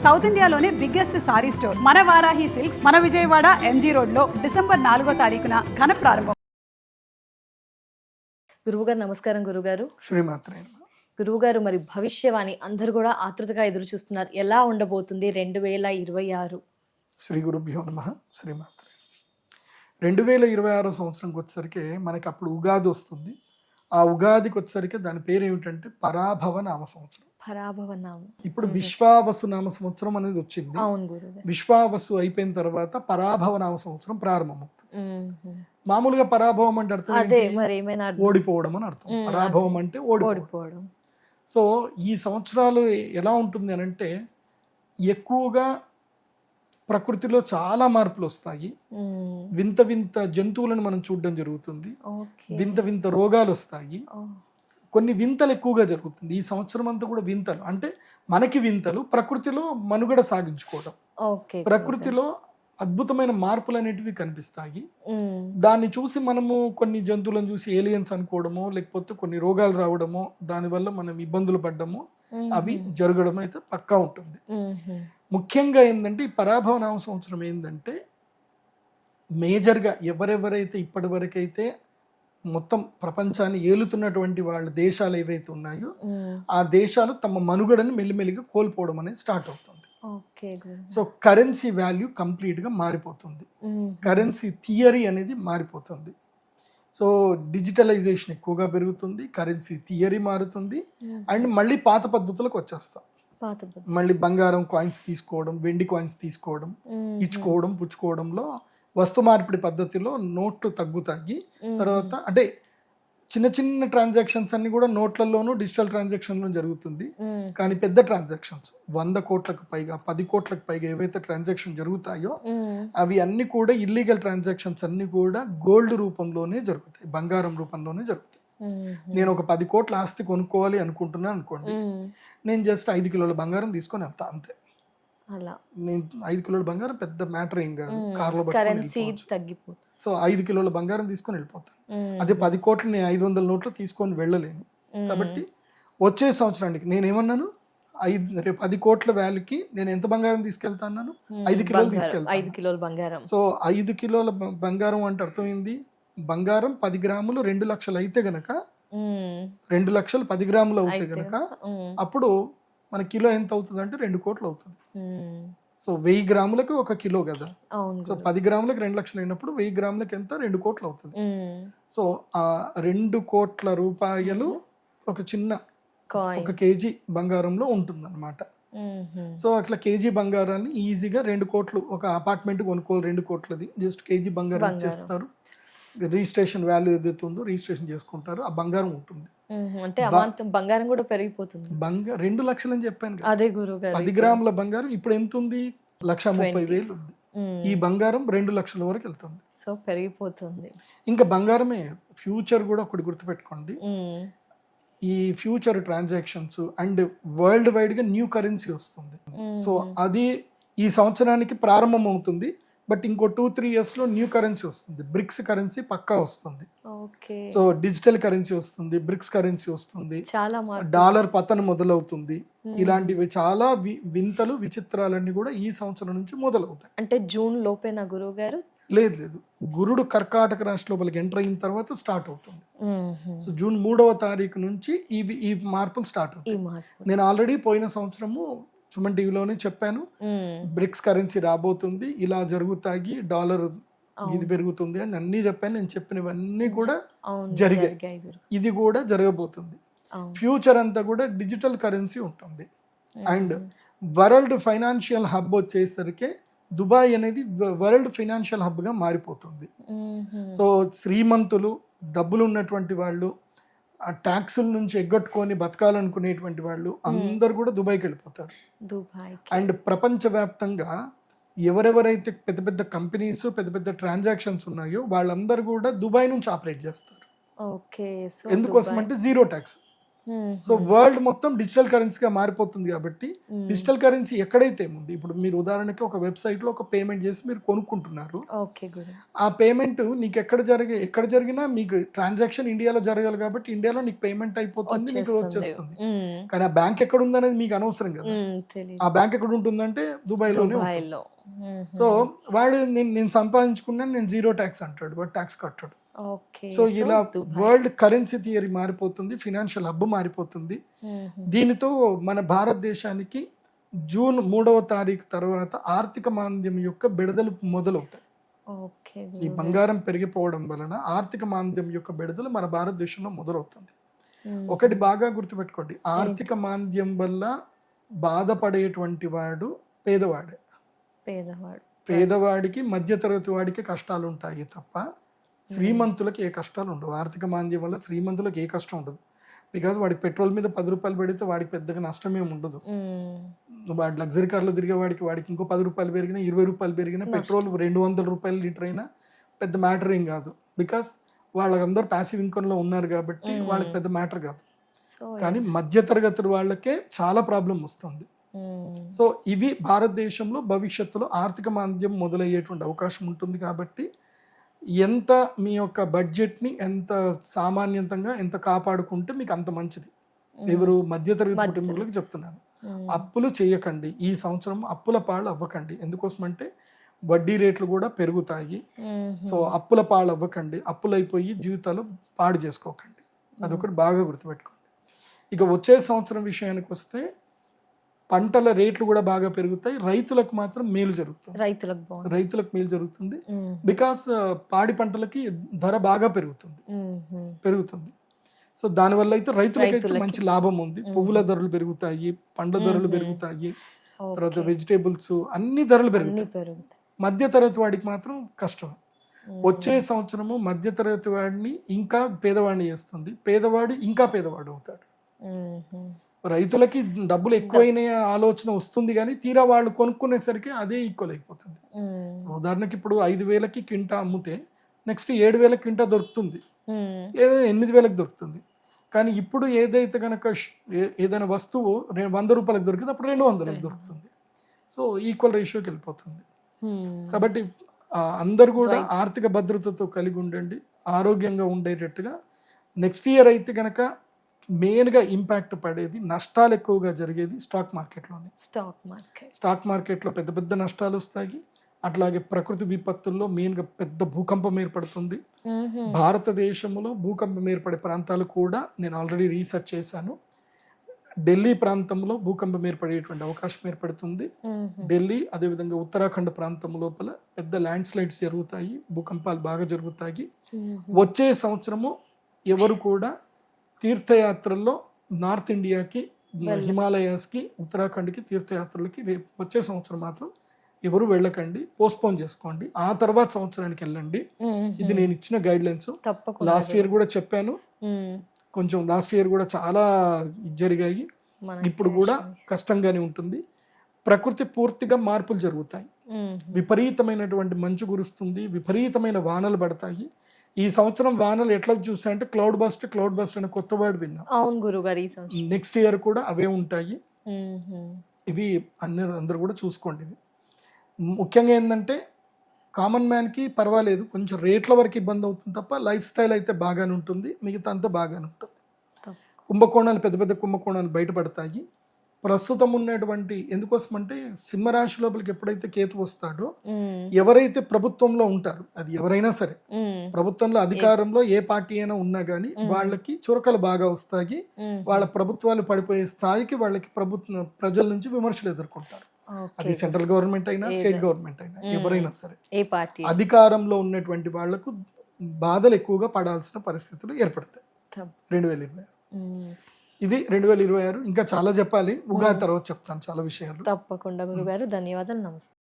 South ఇండియాలోనే biggest sorry store మన Varahi silks మన విజయవాడ ఎంజీ రోడ్ లో డిసెంబర్ 4వ తారీఖున ఘన ప్రారంభం. గురువుగారు నమస్కారం. గురుగారు శ్రీమాత్రే. గురువుగారు, మరి భవిష్యవాణి అందరూ కూడా ఆతృతగా ఎదురు చూస్తున్నారు. ఎలా ఉండబోతుంది 2026? శ్రీ గురుభ్యో నమః. శ్రీమాత్రే. 2026 సంవత్సరంకి వచ్చేసరికి మనకి అప్పుడు ఉగాది వస్తుంది. ఆ ఉగాదికి వచ్చేసరికి దాని పేరు ఏమిటంటే పరాభవ నామ సంవత్సరం. పరాభవ నామం. ఇప్పుడు విశ్వావసు నామ సంవత్సరం అనేది వచ్చింది. అవును గురుగారు. విశ్వావసు అయిపోయిన తర్వాత పరాభవ నామ సంవత్సరం ప్రారంభమవుతుంది. మామూలుగా పరాభవం అంటే అర్థం అదే, మరి ఏమైనా ఓడిపోవడం అని అర్థం. పరాభవం అంటే ఓడిపోవడం. సో ఈ సంవత్సరాలు ఎలా ఉంటుంది అని అంటే ఎక్కువగా ప్రకృతిలో చాలా మార్పులు వస్తాయి. వింత వింత జంతువులను మనం చూడడం జరుగుతుంది. వింత వింత రోగాలు వస్తాయి. కొన్ని వింతలు ఎక్కువగా జరుగుతుంది ఈ సంవత్సరం అంతా కూడా. వింతలు అంటే మనకి వింతలు, ప్రకృతిలో మనుగడ సాగించుకోవడం. ప్రకృతిలో అద్భుతమైన మార్పులు అనేటివి కనిపిస్తాయి. దాన్ని చూసి మనము కొన్ని జంతువులను చూసి ఏలియన్స్ అనుకోవడమో, లేకపోతే కొన్ని రోగాలు రావడమో, దానివల్ల మనం ఇబ్బందులు పడ్డము, అవి జరగడం అయితే పక్కా ఉంటుంది. ముఖ్యంగా ఏంటంటే ఈ పరాభవ నామ సంవత్సరం ఏంటంటే మేజర్గా ఎవరెవరైతే ఇప్పటి వరకైతే మొత్తం ప్రపంచాన్ని ఏలుతున్నటువంటి వాళ్ళ దేశాలు ఏవైతే ఉన్నాయో ఆ దేశాలు తమ మనుగడని మెల్లిమెల్లిగా కోల్పోవడం అనేది స్టార్ట్ అవుతుంది. సో కరెన్సీ వాల్యూ కంప్లీట్గా మారిపోతుంది. కరెన్సీ థియరీ అనేది మారిపోతుంది. సో డిజిటలైజేషన్ ఎక్కువగా పెరుగుతుంది, కరెన్సీ థియరీ మారుతుంది. అండ్ మళ్ళీ పాత పద్ధతులకు వచ్చేస్తాం. మళ్ళీ బంగారం కాయిన్స్ తీసుకోవడం, వెండి కాయిన్స్ తీసుకోవడం, ఇచ్చుకోవడం, పుచ్చుకోవడంలో వస్తు మార్పిడి పద్ధతిలో నోట్లు తగ్గుతాయి. తర్వాత అంటే చిన్న చిన్న ట్రాన్సాక్షన్స్ అన్ని కూడా నోట్లలోనూ డిజిటల్ ట్రాన్సాక్షన్లో జరుగుతుంది. కానీ పెద్ద ట్రాన్సాక్షన్స్ 100 కోట్లకు పైగా 10 కోట్లకు పైగా ఏవైతే ట్రాన్సాక్షన్ జరుగుతాయో అవి అన్ని కూడా ఇల్లీగల్ ట్రాన్సాక్షన్స్ అన్ని కూడా గోల్డ్ రూపంలోనే జరుగుతాయి, బంగారం రూపంలోనే జరుగుతాయి. నేను ఒక 10 కోట్ల ఆస్తి కొనుక్కోవాలి అనుకుంటున్నాను అనుకోండి, నేను జస్ట్ 5 కిలోల బంగారం తీసుకొని వెళ్తా అంతే. నేను 5 కిలోల బంగారం పెద్ద మ్యాటర్ ఏం కాదు, కార్లో తగ్గిపోతుంది. సో 5 కిలోల బంగారం తీసుకొని వెళ్ళిపోతాను. అదే 10 కోట్లు నేను 500 నోట్లు తీసుకొని వెళ్ళలేను. కాబట్టి వచ్చే సంవత్సరానికి నేనేమన్నాను, 10 కోట్ల వాల్యూకి నేను ఎంత బంగారం తీసుకెళ్తాను, 5 కిలోలు తీసుకెళ్తాను. 5 కిలోల బంగారం. సో 5 కిలోల బంగారం అంటే అర్థమైంది, బంగారం 10 గ్రాములు 2 లక్షలు అయితే గనక, 2 లక్షలు 10 గ్రాములు అవుతాయి గనక అప్పుడు మన కిలో ఎంత అవుతుంది అంటే 2 కోట్లు అవుతుంది. సో 1000 గ్రాములకు 1 కిలో కదా. సో 10 గ్రాములకు 2 లక్షలు అయినప్పుడు 1000 గ్రాములకు ఎంత 2 కోట్లు అవుతుంది. సో ఆ 2 కోట్ల రూపాయలు ఒక చిన్న 1 కేజీ బంగారంలో ఉంటుంది అనమాట. సో అట్లా కేజీ బంగారాన్ని ఈజీగా 2 కోట్లు, ఒక అపార్ట్మెంట్ కొనుక్కోవాలి 2 కోట్లది, జస్ట్ కేజీ బంగారం చేస్తారు. రిజిస్ట్రేషన్ వాల్యూ ఏదైతే ఉందో రిజిస్ట్రేషన్ చేసుకుంటారు, ఆ బంగారం ఉంటుంది. అంటే బంగారం కూడా పెరిగిపోతుంది. 2 లక్షలు అని చెప్పాను కదా. అదే గురుగారు, 10 గ్రాముల బంగారం ఇప్పుడు ఎంత ఉంది, 1,30,000 ఉంది. ఈ బంగారం 2 లక్షల వరకు వెళ్తుంది. సో పెరిగిపోతుంది. ఇంకా బంగారమే ఫ్యూచర్ కూడా ఒకటి గుర్తుపెట్టుకోండి, ఈ future transactions and world wide గా న్యూ కరెన్సీ వస్తుంది. సో అది ఈ సంవత్సరానికి ప్రారంభం అవుతుంది. బట్ ఇంకో 2-3 years లో న్యూ కరెన్సీ వస్తుంది. బ్రిక్స్ కరెన్సీ పక్కా వస్తుంది. సో డిజిటల్ కరెన్సీ వస్తుంది, బ్రిక్స్ కరెన్సీ వస్తుంది, డాలర్ పతనం మొదలవుతుంది. ఇలాంటివి చాలా వింతలు విచిత్రాలన్నీ కూడా ఈ సంవత్సరం నుంచి మొదలవుతాయి. అంటే జూన్ లోపేనా గురువు గారు? లేదు, గురుడు కర్కాటక రాశి లోపలికి ఎంటర్ అయిన తర్వాత స్టార్ట్ అవుతుంది. సో జూన్ 3వ తారీఖు నుంచి ఈ మార్పులు స్టార్ట్ అవుతాయి. నేను ఆల్రెడీ పోయిన సంవత్సరము సుమన్ టీవీలోనే చెప్పాను, బ్రిక్స్ కరెన్సీ రాబోతుంది, ఇలా జరుగుతాయి, డాలర్ ఇది పెరుగుతుంది అని అన్ని చెప్పాను. నేను చెప్పినవన్నీ కూడా జరిగాయి. ఇది కూడా జరగబోతుంది. ఫ్యూచర్ అంతా కూడా డిజిటల్ కరెన్సీ ఉంటుంది. అండ్ వరల్డ్ ఫైనాన్షియల్ హబ్ వచ్చేసరికి దుబాయ్ అనేది వరల్డ్ ఫైనాన్షియల్ హబ్ గా మారిపోతుంది. సో శ్రీమంతులు, డబ్బులు ఉన్నటువంటి వాళ్ళు, ఆ ట్యాక్సుల నుంచి ఎగ్గొట్టుకొని బతకాలనుకునేటువంటి వాళ్ళు అందరు కూడా దుబాయ్కి వెళ్ళిపోతారు. అండ్ ప్రపంచవ్యాప్తంగా ఎవరెవరైతే పెద్ద పెద్ద కంపెనీస్, పెద్ద పెద్ద ట్రాన్సాక్షన్స్ ఉన్నాయో వాళ్ళందరూ కూడా దుబాయ్ నుంచి ఆపరేట్ చేస్తారు. ఎందుకోసం అంటే జీరో ట్యాక్స్. సో వరల్డ్ మొత్తం డిజిటల్ కరెన్సీగా మారిపోతుంది కాబట్టి డిజిటల్ కరెన్సీ ఎక్కడైతే ఉంది, ఇప్పుడు మీరు ఉదాహరణకి ఒక వెబ్సైట్ లో ఒక పేమెంట్ చేసి మీరు కొనుక్కుంటున్నారు, ఓకే గురు. ఆ పేమెంట్ నీకు ఎక్కడ జరిగినా మీకు ట్రాన్సాక్షన్ ఇండియాలో జరగాలి కాబట్టి ఇండియాలో నీకు పేమెంట్ అయిపోతుంది, నీకు వచ్చేస్తుంది. కానీ ఆ బ్యాంక్ ఎక్కడ ఉందనేది మీకు అనవసరం కదా. ఆ బ్యాంక్ ఎక్కడ ఉంటుందంటే దుబాయ్లోనే ఉంటుంది. సో వాడు నేను సంపాదించుకున్నాను, నేను 0 ట్యాక్స్ అంటాడు, వాడు ట్యాక్స్ కట్టాడు. సో ఇలా వరల్డ్ కరెన్సీ థియరీ మారిపోతుంది, ఫినాన్షియల్ హబ్ మారిపోతుంది. దీనితో మన భారతదేశానికి జూన్ 3వ తారీఖు తర్వాత ఆర్థిక మాంద్యం యొక్క బెడదలు మొదలవుతాయి. ఈ బంగారం పెరిగిపోవడం వలన ఆర్థిక మాంద్యం యొక్క బెడదలు మన భారతదేశంలో మొదలవుతుంది. ఒకటి బాగా గుర్తుపెట్టుకోండి, ఆర్థిక మాంద్యం వల్ల బాధపడేటువంటి వాడు పేదవాడే. పేదవాడికి మధ్యతరగతి వాడికి కష్టాలు ఉంటాయి తప్ప శ్రీమంతులకి ఏ కష్టాలు ఉండవు. ఆర్థిక మాంద్యం వల్ల శ్రీమంతులకు ఏ కష్టం ఉండదు. బికాజ్ వాడికి పెట్రోల్ మీద 10 రూపాయలు పెడితే వాడికి పెద్దగా నష్టమేం ఉండదు. వాడు లగ్జరీ కార్లో తిరిగే వాడికి ఇంకో 10 రూపాయలు పెరిగినా 20 రూపాయలు పెరిగినా పెట్రోల్ 200 రూపాయలు లీటర్ అయినా పెద్ద మ్యాటర్ ఏం కాదు. బికాస్ వాళ్ళందరూ ప్యాసివ్ ఇన్కమ్ లో ఉన్నారు కాబట్టి వాళ్ళకి పెద్ద మ్యాటర్ కాదు. కానీ మధ్యతరగతి వాళ్ళకే చాలా ప్రాబ్లం వస్తుంది. సో ఇవి భారతదేశంలో భవిష్యత్తులో ఆర్థిక మాంద్యం మొదలయ్యేటువంటి అవకాశం ఉంటుంది. కాబట్టి ఎంత మీ యొక్క బడ్జెట్ని ఎంత సామాన్యంతంగా ఎంత కాపాడుకుంటే మీకు అంత మంచిది. ఎవరు మధ్యతరగతి కుటుంబాలకు చెప్తున్నాను, అప్పులు చేయకండి. ఈ సంవత్సరం అప్పుల పాలు అవ్వకండి. ఎందుకోసం అంటే వడ్డీ రేట్లు కూడా పెరుగుతాయి. సో అప్పుల పాలు అవ్వకండి, అప్పులు అయిపోయి జీవితాలు పాడు చేసుకోకండి. అదొకటి బాగా గుర్తుపెట్టుకోండి. ఇక వచ్చే సంవత్సరం విషయానికి వస్తే పంటల రేట్లు కూడా బాగా పెరుగుతాయి. రైతులకు మాత్రం మేలు జరుగుతుంది. రైతులకు మేలు జరుగుతుంది. బికాస్ పాడి పంటలకి ధర బాగా పెరుగుతుంది. సో దానివల్ల అయితే రైతులకైతే మంచి లాభం ఉంది. పువ్వుల ధరలు పెరుగుతాయి, పండ్ల ధరలు పెరుగుతాయి, తర్వాత వెజిటేబుల్స్ అన్ని ధరలు పెరుగుతాయి. మధ్యతరగతి వాడికి మాత్రం కష్టం. వచ్చే సంవత్సరము మధ్యతరగతి వాడిని ఇంకా పేదవాడిని చేస్తుంది. పేదవాడు ఇంకా పేదవాడు అవుతాడు. రైతులకి డబ్బులు ఎక్కువైన ఆలోచన వస్తుంది, కానీ తీరా వాళ్ళు కొనుక్కునేసరికి అదే ఈక్వల్ అయిపోతుంది. ఉదాహరణకి ఇప్పుడు 5,000కి కింటా అమ్మితే నెక్స్ట్ 7,000కి కింటా దొరుకుతుంది, ఏదైనా 8,000కి దొరుకుతుంది. కానీ ఇప్పుడు ఏదైతే కనుక ఏదైనా వస్తువు 100 రూపాయలకు దొరికితే అప్పుడు 200లకు దొరుకుతుంది. సో ఈక్వల్ రేషియోకి వెళ్ళిపోతుంది. కాబట్టి అందరు కూడా ఆర్థిక భద్రతతో కలిగి ఉండండి, ఆరోగ్యంగా ఉండేటట్టుగా. నెక్స్ట్ ఇయర్ అయితే కనుక మెయిన్గా ఇంపాక్ట్ పడేది, నష్టాలు ఎక్కువగా జరిగేది స్టాక్ మార్కెట్లో పెద్ద పెద్ద నష్టాలు వస్తాయి. అట్లాగే ప్రకృతి విపత్తుల్లో మెయిన్గా పెద్ద భూకంపం ఏర్పడుతుంది. భారతదేశంలో భూకంపం ఏర్పడే ప్రాంతాలు కూడా నేను ఆల్రెడీ రీసెర్చ్ చేశాను. ఢిల్లీ ప్రాంతంలో భూకంపం ఏర్పడేటువంటి అవకాశం ఏర్పడుతుంది. ఢిల్లీ అదేవిధంగా ఉత్తరాఖండ్ ప్రాంతం లోపల పెద్ద ల్యాండ్ స్లైడ్స్ జరుగుతాయి, భూకంపాలు బాగా జరుగుతాయి. వచ్చే సంవత్సరము ఎవరు కూడా తీర్థయాత్రల్లో నార్త్ ఇండియాకి, హిమాలయాస్కి, ఉత్తరాఖండ్కి తీర్థయాత్రలకి రేపు వచ్చే సంవత్సరం మాత్రం ఎవరు వెళ్ళకండి, పోస్ట్పోన్ చేసుకోండి. ఆ తర్వాత సంవత్సరానికి వెళ్ళండి. ఇది నేను ఇచ్చిన గైడ్ లైన్స్. లాస్ట్ ఇయర్ కూడా చెప్పాను, కొంచెం లాస్ట్ ఇయర్ కూడా చాలా జరిగాయి. ఇప్పుడు కూడా కష్టంగానే ఉంటుంది. ప్రకృతి పూర్తిగా మార్పులు జరుగుతాయి. విపరీతమైనటువంటి మంచు కురుస్తుంది, విపరీతమైన వానలు పడతాయి. ఈ సంవత్సరం వానలు ఎట్లా చూసాయంటే క్లౌడ్ బస్ట్ అనే కొత్త వర్డ్ విన్నాం. అవును గురుగారు. నెక్స్ట్ ఇయర్ కూడా అవే ఉంటాయి. ఇవి అందరూ కూడా చూసుకోండి. ఇవి ముఖ్యంగా ఏంటంటే కామన్ మ్యాన్కి పర్వాలేదు, కొంచెం రేట్ల వరకు ఇబ్బంది అవుతుంది తప్ప లైఫ్ స్టైల్ అయితే బాగానే ఉంటుంది, మిగతా అంతా బాగానే ఉంటుంది. కుంభకోణాలు, పెద్ద పెద్ద కుంభకోణాలు బయటపడతాయి. ప్రస్తుతం ఉన్నటువంటి, ఎందుకోసం అంటే సింహరాశి లోపలికి ఎప్పుడైతే కేతు వస్తాడో, ఎవరైతే ప్రభుత్వంలో ఉంటారు, అది ఎవరైనా సరే, ప్రభుత్వంలో అధికారంలో ఏ పార్టీ అయినా ఉన్నా గానీ వాళ్ళకి చురకలు బాగా వస్తాయి. వాళ్ళ ప్రభుత్వాలు పడిపోయే స్థాయికి వాళ్ళకి ప్రజల నుంచి విమర్శలు ఎదుర్కొంటారు. అది సెంట్రల్ గవర్నమెంట్ అయినా స్టేట్ గవర్నమెంట్ అయినా ఎవరైనా సరే, అధికారంలో ఉన్నటువంటి వాళ్లకు బాధలు ఎక్కువగా పడాల్సిన పరిస్థితులు ఏర్పడతాయి 2026. ఇది 2026. ఇంకా చాలా చెప్పాలి, ఉగాది తర్వాత చెప్తాను చాలా విషయాలు. తప్పకుండా గురుగారు, ధన్యవాదాలు, నమస్తే.